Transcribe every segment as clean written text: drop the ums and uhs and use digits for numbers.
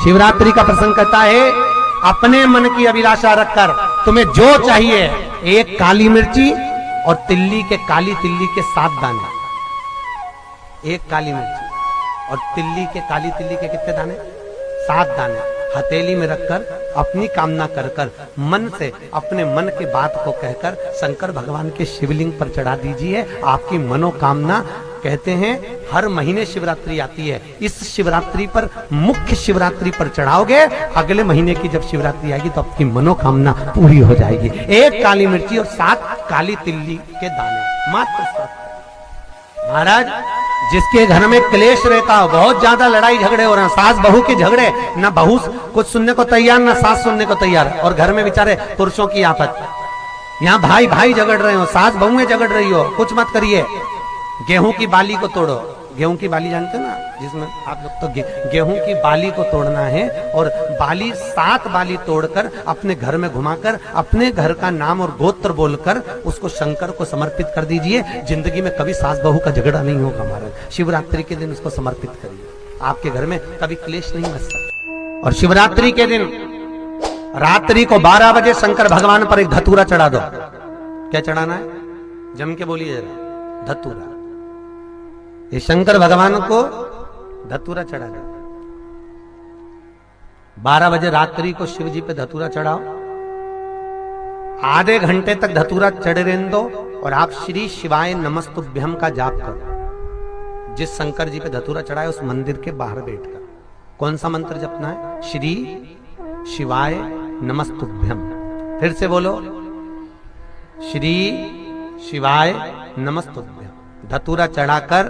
शिवरात्रि का प्रसंग कहता है, अपने मन की अभिलाषा रखकर तुम्हें जो चाहिए, एक काली मिर्ची और काली तिल्ली के 7 दाने। एक काली मिर्ची और काली तिल्ली के कितने दाने? 7 दाने हथेली में रखकर अपनी कामना कर कर मन से अपने मन के बात को कहकर शंकर भगवान के शिवलिंग पर चढ़ा दीजिए। आपकी मनोकामना, कहते हैं हर महीने शिवरात्रि आती है, इस शिवरात्रि पर, मुख्य शिवरात्रि पर चढ़ाओगे, अगले महीने की जब शिवरात्रि आएगी तो आपकी मनोकामना पूरी हो जाएगी। एक काली मिर्ची और 7 काली तिल्ली के दाने, मात्र 7। महाराज, जिसके घर में क्लेश रहता हो, बहुत ज्यादा लड़ाई झगड़े हो रहे हैं, सास बहू के झगड़े, ना बहू कुछ सुनने को तैयार ना सास सुनने को तैयार, और घर में बेचारे पुरुषों की आफत, यहाँ भाई भाई झगड़ रहे हो, सास बहुएं झगड़ रही हो, कुछ मत करिए। गेहूं की बाली को तोड़ो। गेहूं की बाली जानते हो ना, जिसमें आप लोग तो गेहूं की बाली को तोड़ना है, और बाली 7 बाली तोड़कर अपने घर में घुमाकर अपने घर का नाम और गोत्र बोलकर उसको शंकर को समर्पित कर दीजिए। जिंदगी में कभी सास बहू का झगड़ा नहीं होगा महाराज। शिवरात्रि के दिन उसको समर्पित करिए, आपके घर में कभी क्लेश नहीं मच सकता। और शिवरात्रि के दिन रात्रि को 12 बजे शंकर भगवान पर एक धतूरा चढ़ा दो। क्या चढ़ाना है? जम के बोलिए जरा। धतूरा। ये शंकर भगवान को धतूरा चढ़ा दो। 12 बजे रात्रि को शिव जी पे धतूरा चढ़ाओ। आधे घंटे तक धतूरा चढ़े रहने दो और आप श्री शिवाय नमस्तुभ्यम का जाप करो। जिस शंकर जी पे धतूरा चढ़ाए उस मंदिर के बाहर बैठकर कौन सा मंत्र जपना है? श्री शिवाय नमस्तुभ्यम। फिर से बोलो, श्री शिवाय नमस्तुभ्यम। धतूरा चढ़ाकर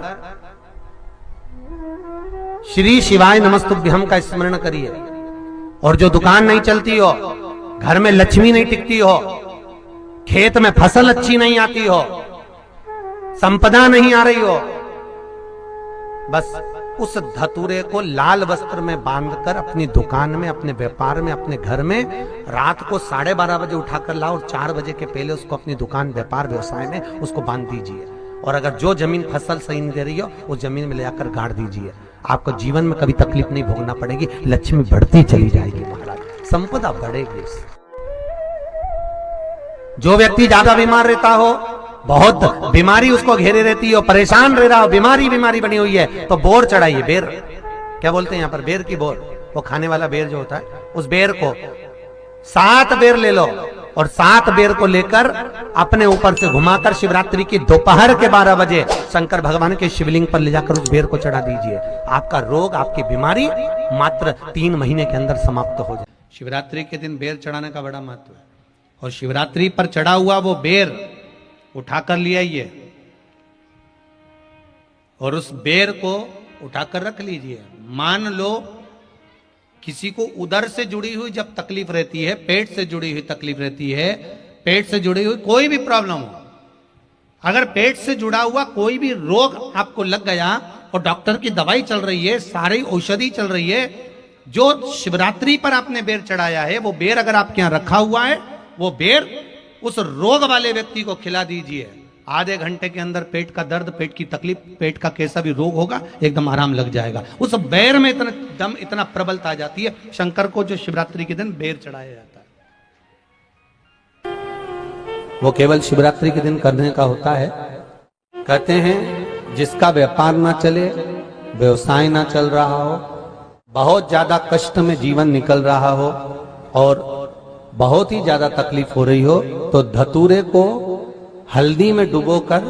श्री शिवाय नमस्तुभ्यम का स्मरण करिए। और जो दुकान नहीं चलती हो, घर में लक्ष्मी नहीं टिकती हो, खेत में फसल अच्छी नहीं आती हो, संपदा नहीं आ रही हो, बस उस धतूरे को लाल वस्त्र में बांधकर अपनी दुकान में, अपने व्यापार में, अपने घर में रात को 12:30 बजे उठाकर लाओ और 4 बजे के पहले उसको अपनी दुकान, व्यापार, व्यवसाय में उसको बांध दीजिए। और अगर जो जमीन फसल सही नहीं दे रही हो, उस जमीन में ले जाकर गाड़ दीजिए। आपको जीवन में कभी तकलीफ नहीं भोगना पड़ेगी, लक्ष्मी बढ़ती चली जाएगी महाराज, संपदा बढ़ेगी। जो व्यक्ति ज्यादा बीमार रहता हो, बहुत बीमारी उसको घेरे रहती हो, परेशान रह रहा हो, बीमारी बनी हुई है, तो बोर चढ़ाइए। बेर, क्या बोलते हैं यहाँ पर? बेर की बोर, वो खाने वाला बेर जो होता है, उस बेर को 7 बेर ले लो और 7 बेर को लेकर अपने ऊपर से घुमाकर शिवरात्रि की दोपहर के 12 बजे शंकर भगवान के शिवलिंग पर ले जाकर उस बेर को चढ़ा दीजिए। आपका रोग, आपकी बीमारी मात्र 3 महीने के अंदर समाप्त हो जाए। शिवरात्रि के दिन बेर चढ़ाने का बड़ा महत्व है। और शिवरात्रि पर चढ़ा हुआ वो बेर उठाकर ले आइए और उस बेर को उठाकर रख लीजिए। मान लो किसी को उदर से जुड़ी हुई जब तकलीफ रहती है, पेट से जुड़ी हुई तकलीफ रहती है, पेट से जुड़ी हुई कोई भी प्रॉब्लम हो, अगर पेट से जुड़ा हुआ कोई भी रोग आपको लग गया और डॉक्टर की दवाई चल रही है, सारी औषधि चल रही है, जो शिवरात्रि पर आपने बेर चढ़ाया है, वो बेर अगर आपके यहां रखा हुआ है, वो बेर उस रोग वाले व्यक्ति को खिला दीजिए। आधे घंटे के अंदर पेट का दर्द, पेट की तकलीफ, पेट का कैसा भी रोग होगा, एकदम आराम लग जाएगा। उस बेर में इतना दम, इतना प्रबलता आ जाती है शंकर को, जो शिवरात्रि के दिन बेर चढ़ाया जाता है, वो केवल शिवरात्रि के दिन करने का होता है। कहते हैं जिसका व्यापार ना चले, व्यवसाय ना चल रहा हो, बहुत ज्यादा कष्ट में जीवन निकल रहा हो और बहुत ही ज्यादा तकलीफ हो रही हो, तो धतूरे को हल्दी में डुबोकर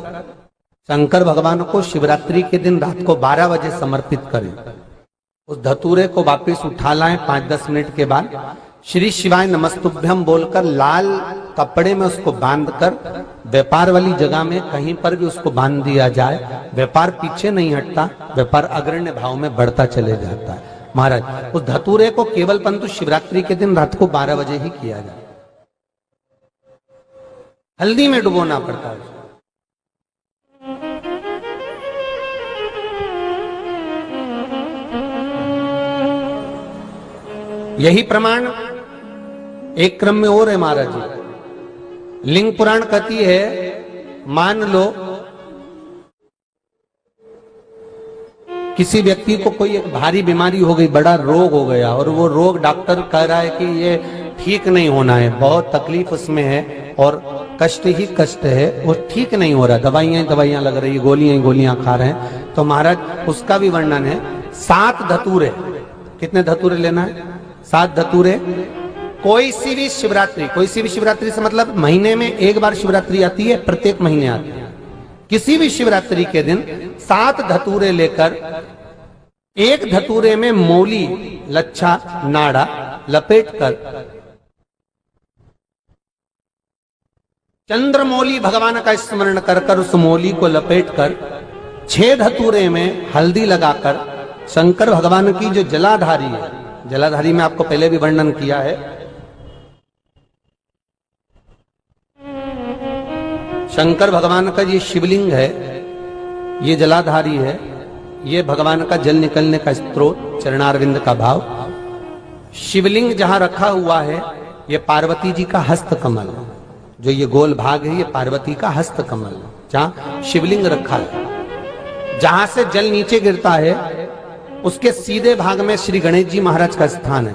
शंकर भगवान को शिवरात्रि के दिन रात को 12 बजे समर्पित करें। उस धतूरे को वापस उठा लाएं 5-10 मिनट के बाद, श्री शिवाय नमस्तुभ्यम बोलकर लाल कपड़े में उसको बांधकर व्यापार वाली जगह में कहीं पर भी उसको बांध दिया जाए। व्यापार पीछे नहीं हटता, व्यापार अग्रण्य भाव में बढ़ता चले जाता है। महाराज, उस धतूरे को केवल परंतु शिवरात्रि के दिन रात को 12 बजे ही किया जाए, हल्दी में डुबोना पड़ता है। यही प्रमाण एक क्रम में और है महाराज जी। लिंग पुराण कहती है, मान लो किसी व्यक्ति को कोई एक भारी बीमारी हो गई, बड़ा रोग हो गया, और वो रोग डॉक्टर कह रहा है कि ये ठीक नहीं होना है, बहुत तकलीफ उसमें है और कष्ट ही कष्ट है, वो ठीक नहीं हो रहा, दवाइयां लग रही, गोलियां खा रहे हैं, तो महाराज उसका भी वर्णन है। 7 धतूरे, कितने धतूरे लेना है? 7 धतूरे। कोई सी भी शिवरात्रि से मतलब महीने में एक बार शिवरात्रि आती है, प्रत्येक महीने आती है। किसी भी शिवरात्रि के दिन 7 धतूरे लेकर, एक धतूरे में मौली, लच्छा, नाड़ा लपेटकर, चंद्रमौली भगवान का स्मरण कर उस मौली को लपेटकर 6 धतूरे में हल्दी लगाकर शंकर भगवान की जो जलाधारी है, जलाधारी में आपको पहले भी वर्णन किया है, शंकर भगवान का ये शिवलिंग है, ये जलाधारी है, ये भगवान का जल निकलने का स्रोत, चरणारविंद का भाव। शिवलिंग जहां रखा हुआ है, ये पार्वती जी का हस्त कमल, जो ये गोल भाग है, ये पार्वती का हस्त कमल, जहां शिवलिंग रखा है। जहां से जल नीचे गिरता है, उसके सीधे भाग में श्री गणेश जी महाराज का स्थान है,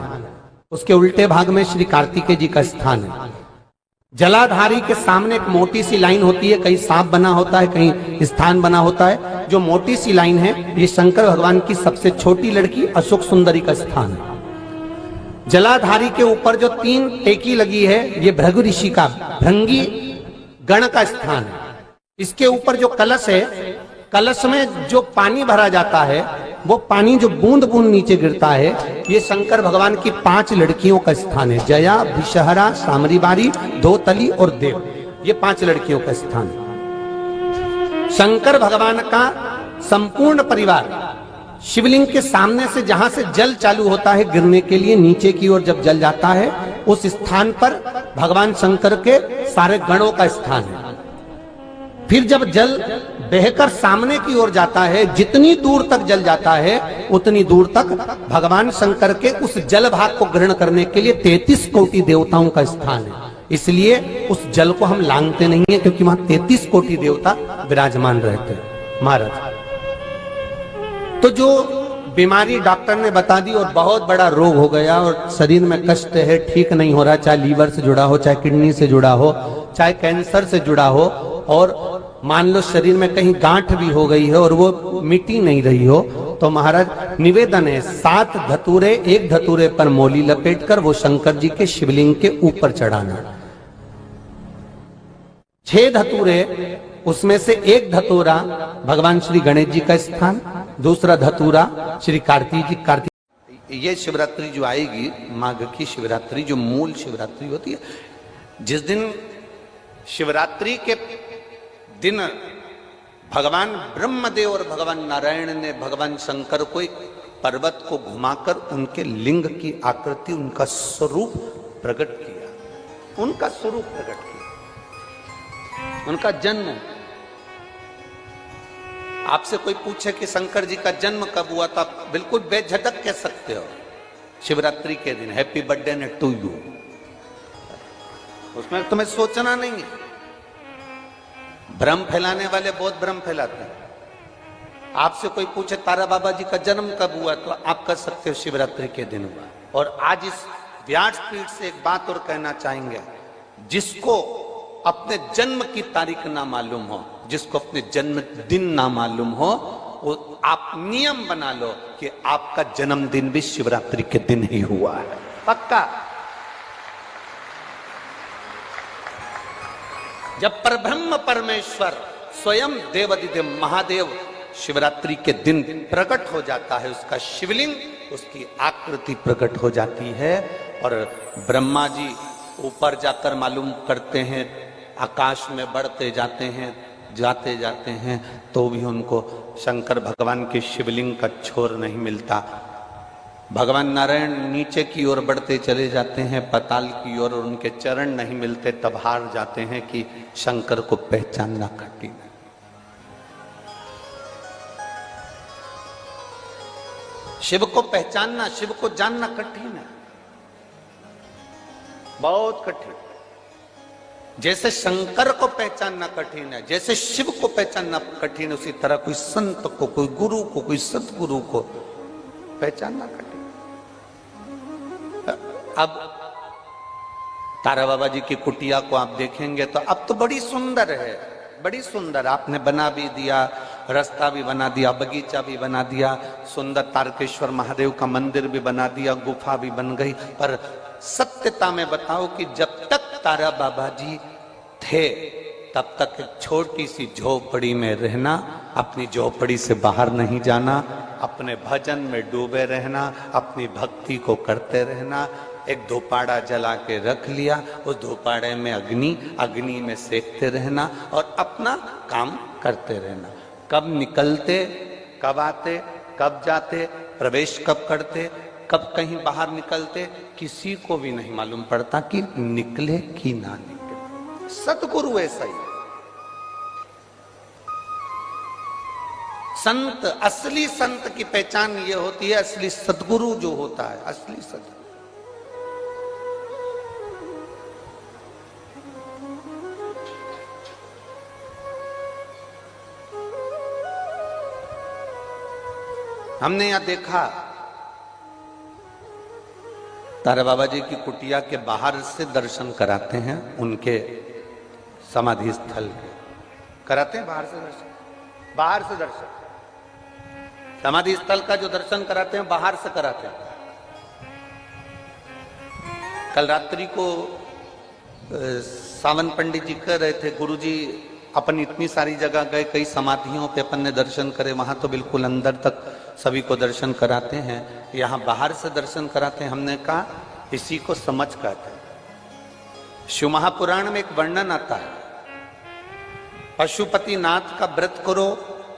उसके उल्टे भाग में श्री कार्तिकेय जी का स्थान है। जलाधारी के सामने एक मोटी सी लाइन होती है, कहीं सांप बना होता है, कहीं स्थान बना होता है। जो मोटी सी लाइन है, ये शंकर भगवान की सबसे छोटी लड़की अशोक सुंदरी का स्थान है। जलाधारी के ऊपर जो 3 टेकी लगी है, ये भृगु ऋषि का, भृंगी गण का स्थान है। इसके ऊपर जो कलश है, कलश में जो पानी भरा जाता है, वो पानी जो बूंद बूंद नीचे गिरता है, ये शंकर भगवान की 5 लड़कियों का स्थान है। जया, विषहरा, सामरीबारी, धोतली और देव, ये 5 लड़कियों का स्थान है। शंकर भगवान का संपूर्ण परिवार शिवलिंग के सामने से, जहां से जल चालू होता है गिरने के लिए नीचे की ओर, जब जल जाता है, उस स्थान पर भगवान शंकर के सारे गणों का स्थान है। फिर जब जल बहकर सामने की ओर जाता है, जितनी दूर तक जल जाता है, उतनी दूर तक भगवान शंकर के उस जल भाग को ग्रहण करने के लिए 33 कोटि देवताओं का स्थान है। इसलिए उस जल को हम लांघते नहीं है, क्योंकि वहां 33 कोटि देवता विराजमान रहते हैं महाराज। तो जो बीमारी डॉक्टर ने बता दी और बहुत बड़ा रोग हो गया और शरीर में कष्ट है, ठीक नहीं हो रहा, चाहे लीवर से जुड़ा हो, चाहे किडनी से जुड़ा हो, चाहे कैंसर से जुड़ा हो, और मान लो शरीर में कहीं गांठ भी हो गई है और वो मिटी नहीं रही हो, तो महाराज निवेदन है 7 धतूरे, एक धतूरे पर मौली लपेटकर वो शंकर जी के शिवलिंग के ऊपर चढ़ाना। 6 धतूरे, उसमें से एक धतूरा भगवान श्री गणेश जी का स्थान, दूसरा धतूरा श्री कार्तिक। ये शिवरात्रि जो आएगी, माघ की शिवरात्रि, जो मूल शिवरात्रि होती है, जिस दिन शिवरात्रि के दिन भगवान ब्रह्मदेव और भगवान नारायण ने भगवान शंकर को एक पर्वत को घुमाकर उनके लिंग की आकृति, उनका स्वरूप प्रकट किया, उनका स्वरूप प्रकट किया, उनका जन्म। आपसे कोई पूछे कि शंकर जी का जन्म कब हुआ, तो आप बिल्कुल बेझिझक कह सकते हो शिवरात्रि के दिन, हैप्पी बर्थडे ने टू यू, उसमें तुम्हें सोचना नहीं है। भ्रम फैलाने वाले बहुत भ्रम फैलाते हैं। आपसे कोई पूछे तारा बाबा जी का जन्म कब हुआ, तो आप कह सकते हो शिवरात्रि के दिन हुआ। और आज इस व्यासपीठ से एक बात और कहना चाहेंगे, जिसको अपने जन्म की तारीख ना मालूम हो, जिसको अपने जन्म दिन ना मालूम हो, वो आप नियम बना लो कि आपका जन्मदिन भी शिवरात्रि के दिन ही हुआ है, पक्का। जब परब्रह्म परमेश्वर स्वयं देवाधिदेव महादेव शिवरात्रि के दिन प्रकट हो जाता है, उसका शिवलिंग, उसकी आकृति प्रकट हो जाती है, और ब्रह्मा जी ऊपर जाकर मालूम करते हैं, आकाश में बढ़ते जाते हैं, तो भी उनको शंकर भगवान के शिवलिंग का छोर नहीं मिलता। भगवान नारायण नीचे की ओर बढ़ते चले जाते हैं, पाताल की ओर, और उनके चरण नहीं मिलते, तब हार जाते हैं कि शंकर को पहचानना कठिन है। शिव को पहचानना, शिव को जानना कठिन है, बहुत कठिन। जैसे शंकर को पहचानना कठिन है, जैसे शिव को पहचानना कठिन है, उसी तरह कोई संत को, कोई गुरु को, कोई सतगुरु को पहचानना कठिन। अब तारा बाबा जी की कुटिया को आप देखेंगे तो अब तो बड़ी सुंदर है, बड़ी सुंदर। आपने बना भी दिया, रास्ता भी बना दिया, बगीचा भी बना दिया, सुंदर तारकेश्वर महादेव का मंदिर भी बना दिया, गुफा भी बन गई। पर सत्यता में बताओ कि जब तक तारा बाबा जी थे तब तक एक छोटी सी झोपड़ी में रहना, अपनी झोपड़ी से बाहर नहीं जाना, अपने भजन में डूबे रहना, अपनी भक्ति को करते रहना। एक धोपाड़ा जला के रख लिया, उस धोपाड़े में अग्नि में सेकते रहना और अपना काम करते रहना। कब निकलते, कब आते, कब जाते, प्रवेश कब करते, कब कहीं बाहर निकलते, किसी को भी नहीं मालूम पड़ता कि निकले कि ना निकले। सतगुरु ऐसा ही। संत, असली संत की पहचान ये होती है, असली सतगुरु जो होता है, असली सतगुरु। हमने यहां देखा तारा बाबा जी की कुटिया के बाहर से दर्शन कराते हैं, उनके समाधि स्थल के कराते हैं, बाहर से दर्शन, बाहर से दर्शन। समाधि स्थल का जो दर्शन कराते हैं बाहर से कराते हैं। कल रात्रि को सावन पंडित जी कह रहे थे, गुरुजी अपन इतनी सारी जगह गए, कई समाधियों पे अपन ने दर्शन करे, वहां तो बिल्कुल अंदर तक सभी को दर्शन कराते हैं, यहाँ बाहर से दर्शन कराते हैं। हमने कहा इसी को समझ कहते हैं। शिव महापुराण में एक वर्णन आता है, पशुपति नाथ का व्रत करो,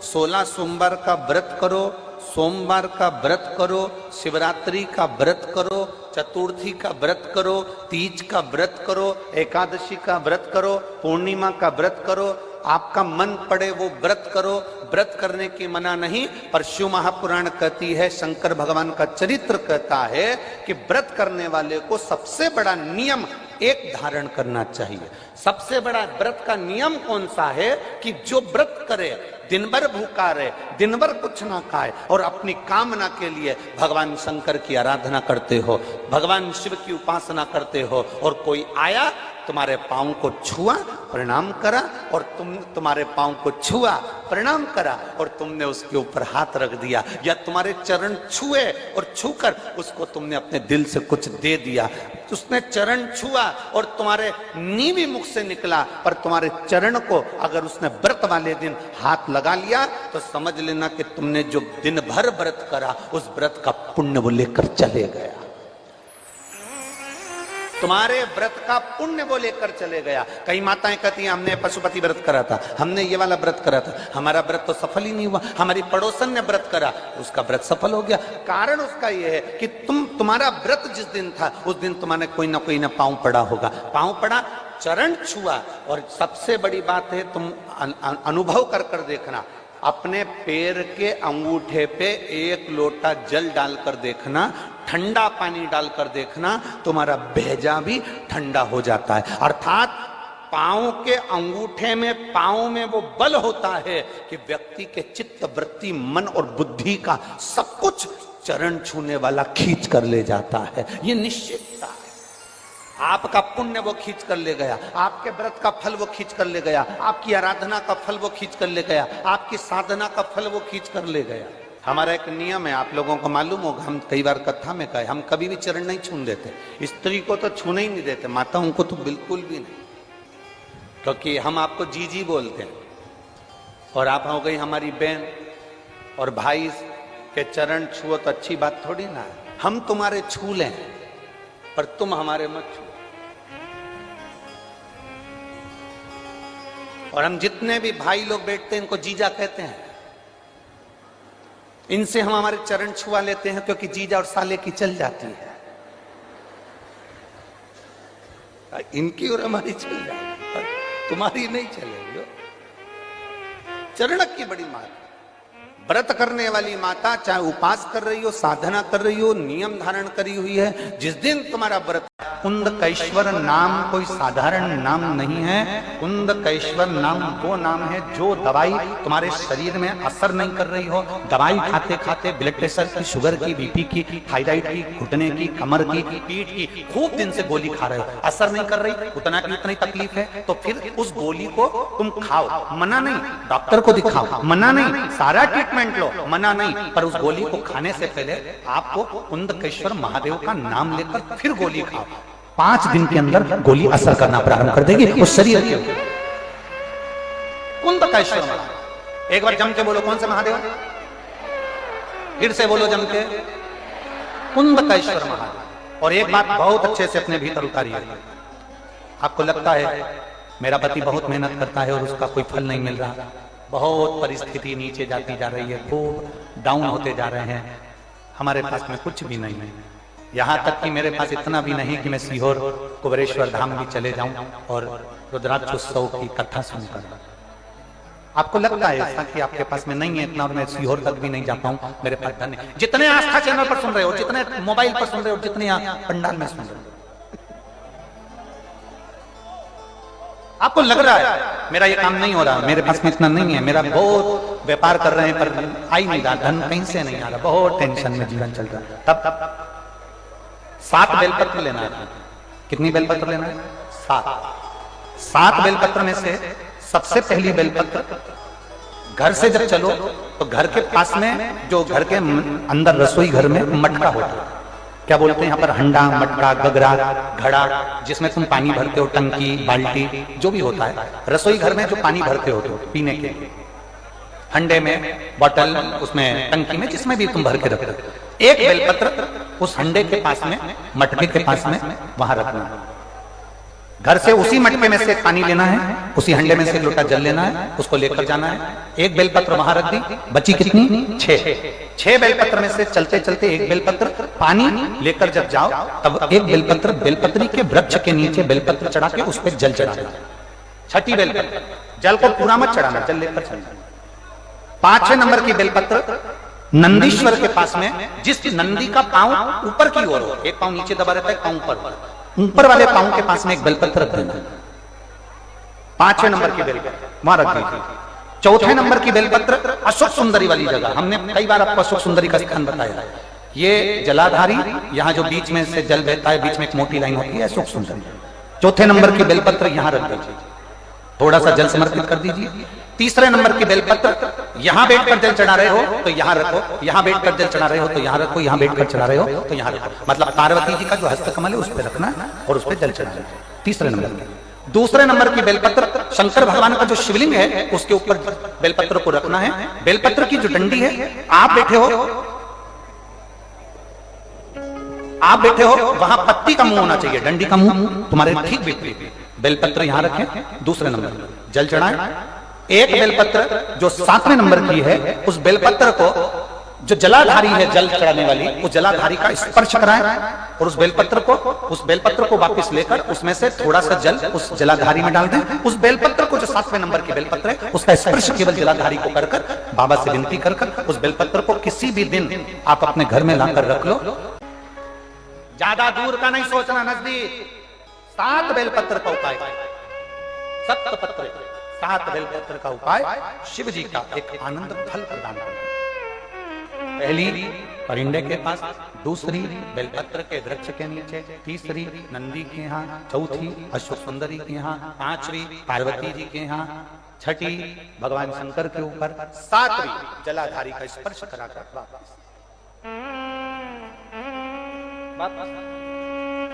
16 सोमवार का व्रत करो, सोमवार का व्रत करो, शिवरात्रि का व्रत करो, चतुर्थी का व्रत करो, तीज का व्रत करो, एकादशी का व्रत करो, पूर्णिमा का व्रत करो, आपका मन पड़े वो व्रत करो। व्रत करने की मना नहीं, पर शिव महापुराण कहती है, शंकर भगवान का चरित्र कहता है कि व्रत करने वाले को सबसे बड़ा नियम एक धारण करना चाहिए। सबसे बड़ा व्रत का नियम कौन सा है कि जो व्रत करे, दिन भर भूखा रहे, दिन भर कुछ ना खाए और अपनी कामना के लिए भगवान शंकर की आराधना करते हो, भगवान शिव की उपासना करते हो, और कोई आया तुम्हारे पांव को छुआ, प्रणाम करा, और तुम्हारे पांव को छुआ, प्रणाम करा, और तुमने उसके ऊपर हाथ रख दिया, या तुम्हारे चरण छुए और छूकर उसको तुमने अपने दिल से कुछ दे दिया। उसने चरण छुआ और तुम्हारे नीवी मुख से निकला, पर तुम्हारे चरण को अगर उसने व्रत वाले दिन हाथ लगा लिया तो समझ लेना कि तुमने जो दिन भर व्रत करा उस व्रत का पुण्य वो लेकर चले गया। तुम्हारे व्रत का पुण्य वो लेकर चले गया। कई माताएं कहती हैं हमने पशुपति व्रत करा था, हमने ये वाला व्रत करा था, हमारा व्रत तो सफल ही नहीं हुआ, हमारी पड़ोसन ने व्रत करा, उसका व्रत सफल हो गया। कारण उसका ये है कि तुम्हारा व्रत जिस दिन था उस दिन तुम्हारे कोई ना पांव पड़ा होगा, पांव पड़ा, चरण छुआ। और सबसे बड़ी बात है, तुम अनुभव कर देखना, अपने पैर के अंगूठे पे एक लोटा जल डालकर देखना, ठंडा पानी डालकर देखना, तुम्हारा भेजा भी ठंडा हो जाता है। अर्थात पांव के अंगूठे में, पांव में वो बल होता है कि व्यक्ति के चित्त, वृत्ति, मन और बुद्धि का सब कुछ चरण छूने वाला खींच कर ले जाता है। ये निश्चितता है। आपका पुण्य वो खींच कर ले गया, आपके व्रत का फल वो खींच कर ले गया, आपकी आराधना का फल वो खींच कर ले गया, आपकी साधना का फल वो खींच कर ले गया। हमारा एक नियम है, आप लोगों को मालूम होगा, हम कई बार कथा में कहे, हम कभी भी चरण नहीं छूने देते। स्त्री को तो छूने ही नहीं देते, माताओं को तो बिल्कुल भी नहीं, क्योंकि हम आपको जीजी बोलते हैं और आप हो गई हमारी बहन, और भाई के चरण छुओ तो अच्छी बात थोड़ी ना है। हम तुम्हारे छू लें पर तुम हमारे मत छू। और हम जितने भी भाई लोग बैठते हैं इनको जीजा कहते हैं, इनसे हम हमारे चरण छुआ लेते हैं, क्योंकि जीजा और साले की चल जाती है, इनकी और हमारी चल जाती, तुम्हारी नहीं चलेगी। चरणक की बड़ी मात, व्रत करने वाली माता चाहे उपास कर रही हो, साधना कर रही हो, नियम धारण करी हुई है, जिस दिन तुम्हारा व्रत कुंदकेश्वर नाम कोई साधारण नाम नहीं है। कुंदकेश्वर नाम वो नाम है जो दवाई तुम्हारे शरीर में असर नहीं कर रही हो। दवाई खाते खाते ब्लड प्रेशर की, शुगर की, बीपी की, थायराइड की, घुटने की, कमर की, पीठ की खूब दिन से गोली खा रहे हो, असर नहीं कर रही, उतना की उतनी तकलीफ है, तो फिर उस गोली को तुम खाओ, मना नहीं। डॉक्टर को दिखाओ, मना नहीं। सारा ट्रीटमेंट लो, मना नहीं। पर उस गोली को खाने से पहले आपको कुंदकेश्वर महादेव का नाम लेकर फिर गोली खाओ। 5 दिन के अंदर गोली असर करना प्रारंभ कर देगी उस शरीर के ऊपर। कुंदकेश्वर महादेव, एक बार जम के बोलो, कौन से महादेव? फिर से बोलो जम के, कुंदकेश्वर महादेव। और एक बात बहुत अच्छे से अपने भीतर उतारिए। आपको लगता है मेरा पति बहुत मेहनत करता है और उसका कोई फल नहीं मिल रहा, बहुत परिस्थिति नीचे जाती जा रही है, खूब डाउन होते जा रहे हैं, हमारे पास में कुछ भी नहीं है, यहाँ तक कि मेरे पास इतना भी नहीं कि मैं सीहोर कुबेरेश्वर धाम भी चले जाऊं और रुद्राक्षोत्सव की कथा सुनकर। आपको लगता है ऐसा कि आपके पास में नहीं है इतना और मैं सीहोर तक भी नहीं जा पाऊं, मेरे पास धन है। जितने आस्था चैनल पर सुन रहे हो, जितने मोबाइल पर सुन रहे हो, जितने पंडाल में सुन रहे हो, आपको लग रहा है मेरा ये काम नहीं हो रहा, मेरे पास में इतना नहीं है, मेरा बहुत व्यापार कर रहे हैं पर आ ही नहीं रहा, धन कहीं से नहीं आ रहा, बहुत टेंशन में जीवन चल रहा है। तब 7 बेलपत्र लेना है। कितनी बेलपत्र लेना है? 7 बेलपत्र में से सबसे पहली बेलपत्र, घर से जब चलो तो घर के पास में जो घर के अंदर रसोई घर में मटका होता है, क्या बोलते हैं यहाँ पर, हंडा, मटका, गगरा, घड़ा, जिसमें तुम पानी भरते हो, टंकी, बाल्टी, जो भी होता है रसोई घर में जो पानी भरते हो तो पीने के, हंडे में, बोतल, उसमें टंकी में, जिसमें भी तुम भर के रखते हो, एक बेलपत्र उस हंडे के पास में, मटके के पास में वहां रखना। घर से उसी मटके में से पानी लेना है, उसी हंडे में से एक लोटा जल लेना है, उसको लेकर जाना है। एक बेलपत्र वहां रख दी, बची कितनी? 6 बेलपत्र में से चलते चलते एक बेलपत्र पानी लेकर जब जाओ तब एक बेलपत्र बेलपत्री के वृक्ष के नीचे बेलपत्र चढ़ा के उस पर जल चढ़ा देना। 6ठी बेलपत्र, जल को पूरा मत चढ़ाना, जल लेकर चढ़ाना। 5वें नंबर की बेलपत्र नंदीश्वर के पास में, जिस नंदी का पांव ऊपर की ओर हो, एक पांव नीचे दबा रहता है, पांव ऊपर वाले पांव के पास में एक बेलपत्र रख देना। 5वें नंबर की बेलपत्र वहां रख दीजिए। 4थे नंबर की बेलपत्र अशोक सुंदरी वाली जगह, हमने कई बार आपको अशोक सुंदरी का स्थान बताया, ये जलाधारी, यहाँ जो बीच में से जल बहता है, बीच में एक मोटी लाइन होती है, अशोक सुंदरी। 4थे नंबर की बेलपत्र यहां रख दीजिए, थोड़ा सा जल समर्पित कर दीजिए। 3रे नंबर की बेलपत्र यहां बैठकर जल चढ़ा रहे हो तो यहां रखो, यहां बैठकर जल चढ़ा रहे हो तो यहां रखो, यहां बैठकर चढ़ा रहे हो तो यहां रखो, मतलब पार्वती जी का जो हस्तकमल है उस पर रखना और उस पर जल चढ़ाना। 3रे नंबर की। 2रे नंबर की बेलपत्र शंकर भगवान का जो शिवलिंग है उसके ऊपर बेलपत्र को रखना है। बेलपत्र की जो डंडी है, आप बैठे हो वहां पत्ती का मुंह होना चाहिए, डंडी का मुंह तुम्हारे ठीक विपरीत। बेलपत्र यहां रखें, 2रे नंबर जल चढ़ाएं। एक बेलपत्र जो 7वें नंबर की है, उस बेलपत्र को जो जलाधारी है, जल चढ़ाने वाली, उस जलाधारी का स्पर्श कराएं और उस बेलपत्र को वापस लेकर उसमें से थोड़ा सा जल उस जलाधारी में डाल दें। उस बेलपत्र को जो 7वें नंबर की बेलपत्र है, उसका स्पर्श केवल जलाधारी को कर बाबा से विनती कर उस बेलपत्र को किसी भी दिन आप अपने घर में लाकर रख लो। ज्यादा दूर का नहीं सोचना, नजदीक। 7 बेलपत्र का उपाय, 7 पत्र, 7 बेलपत्र का उपाय शिव जी का एक आनंद फल प्रदान करना। पहली परिंदे के पास, 2री बेलपत्र के वृक्ष के नीचे, 3री नंदी के यहाँ, 4थी अशोक सुंदरी के यहाँ, 5वीं पार्वती जी के यहाँ, 6ठी भगवान शंकर के ऊपर, 7वीं जलाधारी का स्पर्श कराकर वापस।